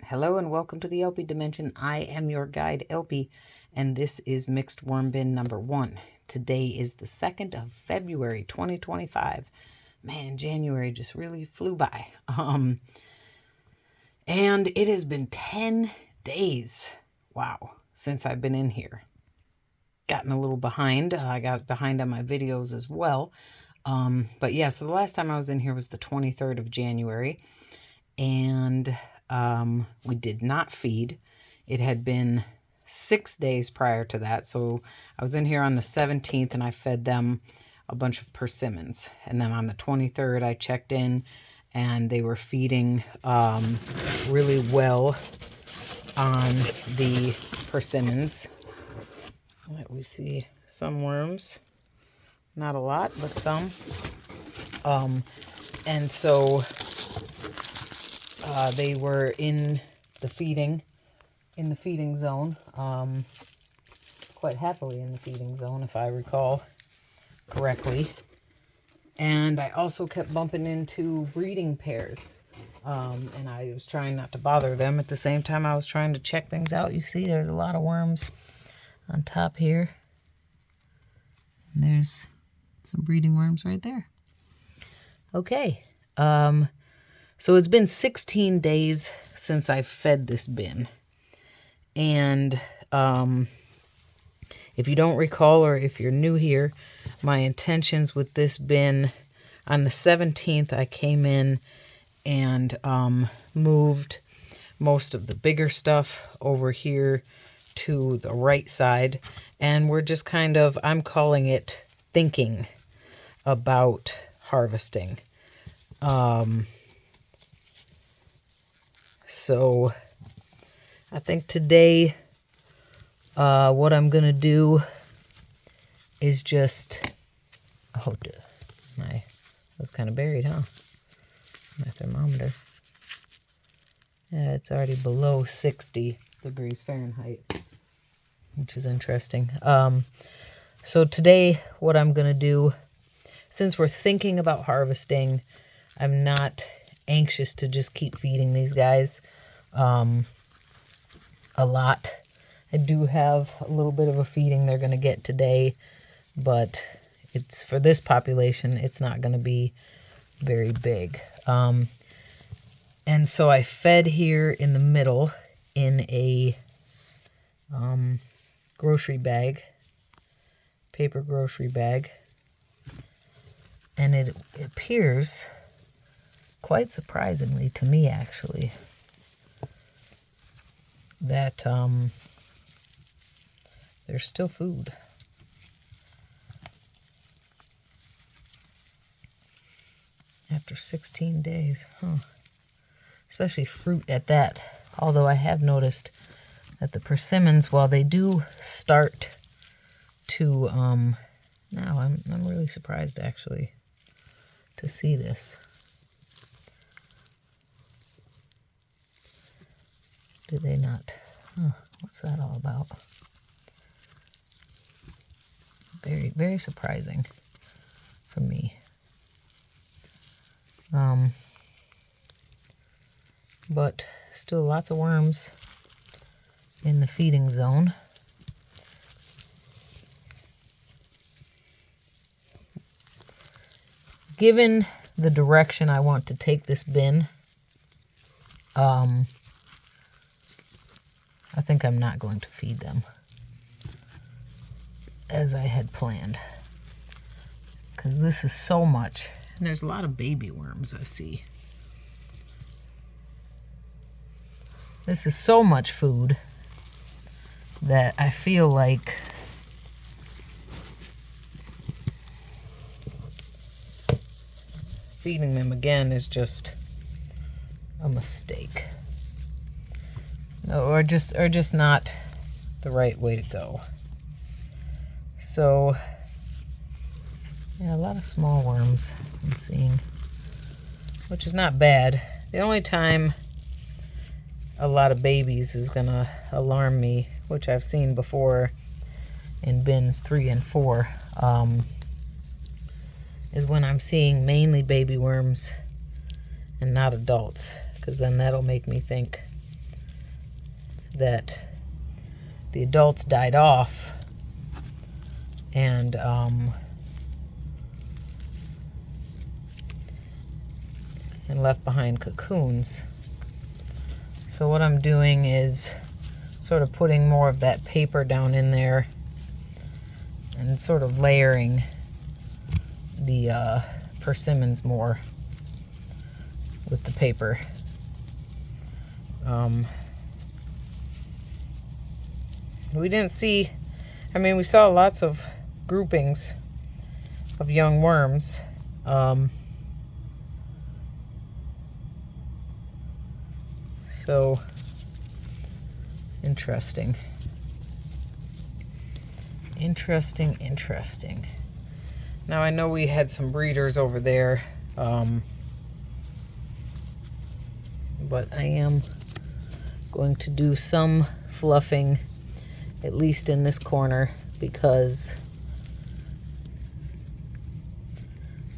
Hello and welcome to the theElpyDimension. I am your guide, Elpy, and this is mixed worm bin number 1. Today is the 2nd of February, 2025. Man, January just really flew by. And it has been 10 days, wow, since I've been in here. Gotten a little behind. I got behind on my videos as well. But yeah, so the last time I was in here was the 23rd of January. And we did not feed. It had been 6 days prior to that. So I was in here on the 17th and I fed them a bunch of persimmons. And then on the 23rd, I checked in and they were feeding really well on the persimmons. We see some worms. Not a lot, but some. And so they were in the feeding zone, quite happily in the feeding zone, if I recall correctly. And I also kept bumping into breeding pairs, and I was trying not to bother them. At the same time, I was trying to check things out. You see, there's a lot of worms on top here. And there's some breeding worms right there. Okay. So it's been 16 days since I fed this bin. And if you don't recall, or if you're new here, my intentions with this bin, on the 17th, I came in and moved most of the bigger stuff over here to the right side. And we're just kind of, I'm calling it thinking about harvesting. So I think today what I'm going to do is just, that was kind of buried, huh? My thermometer. Yeah, it's already below 60 degrees Fahrenheit, which is interesting. So today what I'm going to do, since we're thinking about harvesting, I'm not anxious to just keep feeding these guys a lot. I do have a little bit of a feeding they're going to get today, but it's for this population, it's not going to be very big. And so I fed here in the middle in a grocery bag, paper grocery bag, and it appears, quite surprisingly to me actually, that there's still food. After 16 days, huh? Especially fruit at that. Although I have noticed that the persimmons, while they do start to, now I'm really surprised actually to see this. Do they not? Huh, what's that all about? Very, very surprising for me. But still lots of worms in the feeding zone. Given the direction I want to take this bin, I think I'm not going to feed them as I had planned, because this is so much. And there's a lot of baby worms I see. This is so much food that I feel like feeding them again is just a mistake. Or just not the right way to go. So, yeah, a lot of small worms I'm seeing, which is not bad. The only time a lot of babies is gonna alarm me, which I've seen before in bins 3 and 4, is when I'm seeing mainly baby worms and not adults, because then that'll make me think, that the adults died off and left behind cocoons. So what I'm doing is sort of putting more of that paper down in there and sort of layering the persimmons more with the paper. We didn't see, I mean, we saw lots of groupings of young worms. So interesting. Interesting. Now I know we had some breeders over there, but I am going to do some fluffing, at least in this corner, because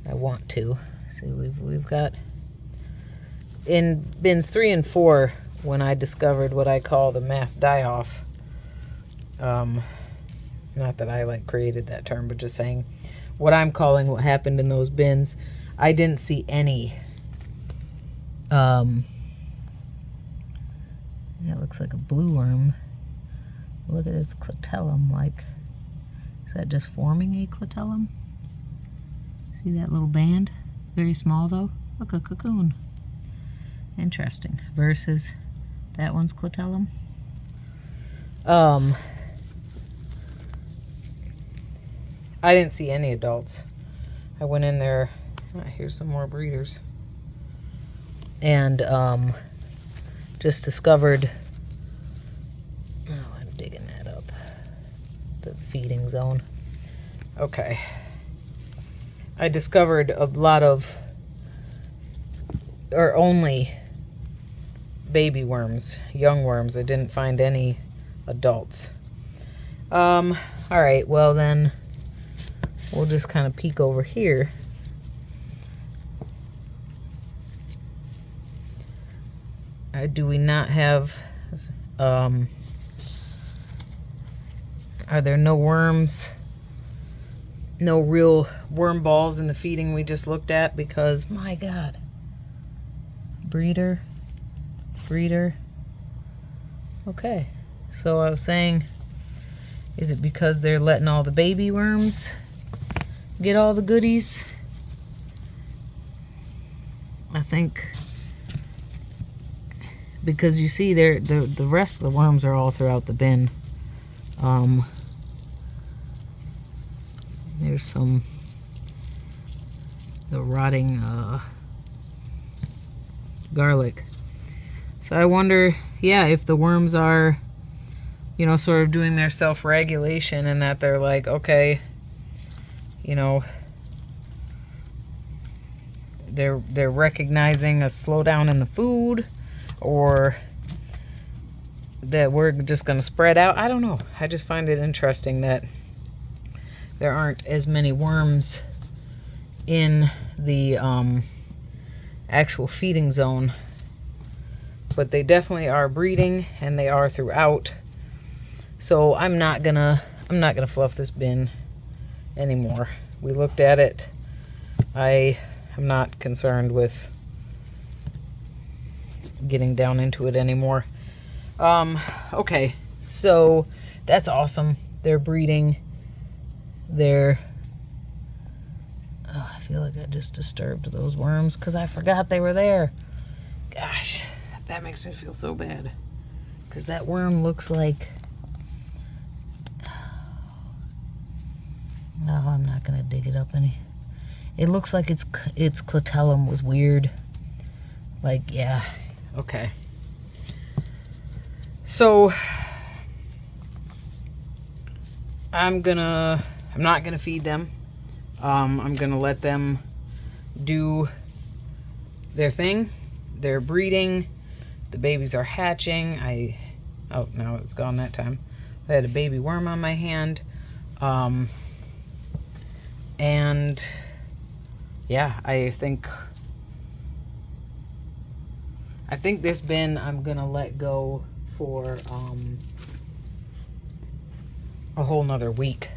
I want to. See, we've got in bins 3 and 4 when I discovered what I call the mass die-off. Not that I like created that term, but just saying what I'm calling what happened in those bins. I didn't see any. Yeah, it looks like a blue worm. Look at its clitellum. Like, is that just forming a clitellum? See that little band? It's very small though. Look, a cocoon. Interesting. Versus that one's clitellum. I didn't see any adults. I went in there. Here's some more breeders. And just discovered, oh, I'm digging that up, the feeding zone. Okay. I discovered a lot of, or only baby worms, young worms. I didn't find any adults. All right, well then we'll just kind of peek over here. Do we not have, are there no worms, no real worm balls in the feeding we just looked at? Because, my God, breeder. Okay, so I was saying, is it because they're letting all the baby worms get all the goodies? I think because you see there, the rest of the worms are all throughout the bin. There's the rotting garlic. So I wonder, yeah, if the worms are, you know, sort of doing their self-regulation, and that they're like, okay, you know, they're recognizing a slowdown in the food, or that we're just going to spread out. I don't know. I just find it interesting that there aren't as many worms in the actual feeding zone, but they definitely are breeding, and they are throughout. So I'm not gonna fluff this bin anymore. We looked at it. I am not concerned with getting down into it anymore. Okay, so that's awesome. They're breeding. They're, oh, I feel like I just disturbed those worms because I forgot they were there. Gosh, that makes me feel so bad, because that worm looks like, no, I'm not gonna dig it up any. It looks like its clitellum was weird. Like, yeah. Okay. So I'm not gonna feed them. I'm gonna let them do their thing. They're breeding. The babies are hatching. Oh, now it's gone that time. I had a baby worm on my hand. And yeah, I think this bin I'm gonna let go for a whole nother week.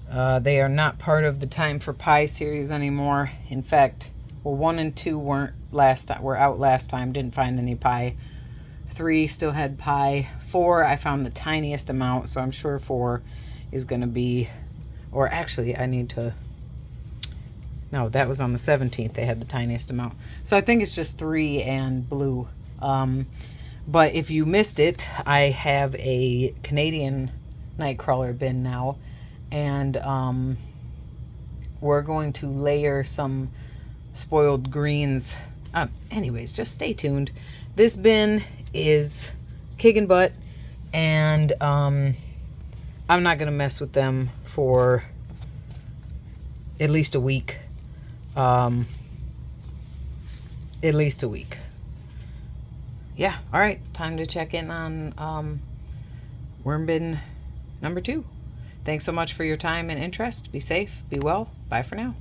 They are not part of the Time for Pie series anymore. In fact, well, 1 and 2 were out last time, didn't find any pie. 3 still had pie. 4, I found the tiniest amount, so I'm sure 4 is going to be, or actually I need to, no, that was on the 17th. They had the tiniest amount. So I think it's just 3 and blue. But if you missed it, I have a Canadian Nightcrawler bin now, and we're going to layer some spoiled greens. Anyways, just stay tuned. This bin is kicking butt, and I'm not gonna mess with them for at least a week. At least a week. Yeah, all right, time to check in on worm bin number 2. Thanks so much for your time and interest. Be safe, be well. Bye for now.